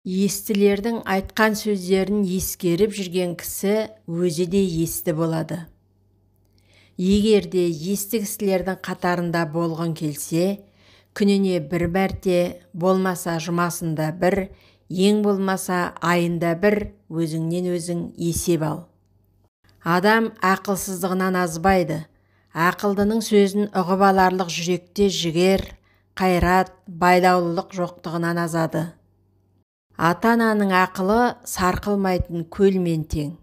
Естілердің айтқан сөздерін ескеріп жүрген кісі өзі де есті болады. Егер де есті кісілердің қатарында болғың келсе, күніне бір мәрте, болмаса жұмасында бір, ең болмаса айында бір өзіңнен өзің есеп ал. Адам ақылсыздығынан азбайды. Ақылдының сөзін ұғып аларлық жүректе жігер, қайрат, байдаулылық жоқтығынан азады. Ата-ананың ақылы сарқылмайтын көлмен тең.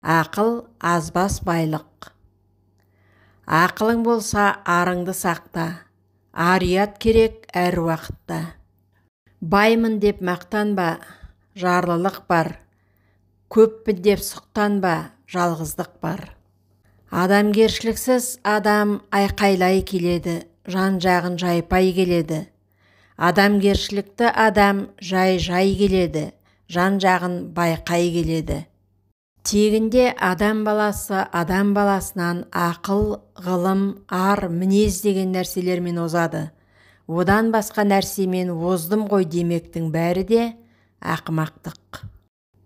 Ақыл азбас байлық. Ақылың болса, арыңды сақта. Ар-ұят керек әр уақытта. Баймын деп мақтанба, жарлылық бар. Көппін деп сұқтанба, жалғыздық бар. Адамгершіліксіз адам айқайлай келеді, жан-жағын жайпай келеді. Адамгершілікті адам жай-жай келеді, жан-жағын байқай келеді. Тегінде адам баласы адам баласынан ақыл, ғылым, ар, мінез деген нәрселермен озады. Одан басқа нәрсемен оздым ғой демектің бәрі де ақымақтық.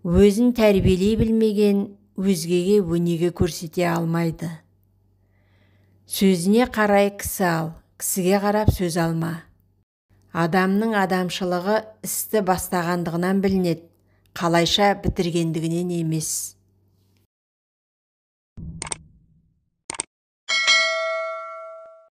Өзін тәрбиелей білмеген өзгеге өнеге көрсете алмайды. Сөзіне қарай кісі ал, кісіге қарап сөз алма. Адамның адамшылығы істі бастағандығынан білінеді, қалайша бітіргендігінен емес.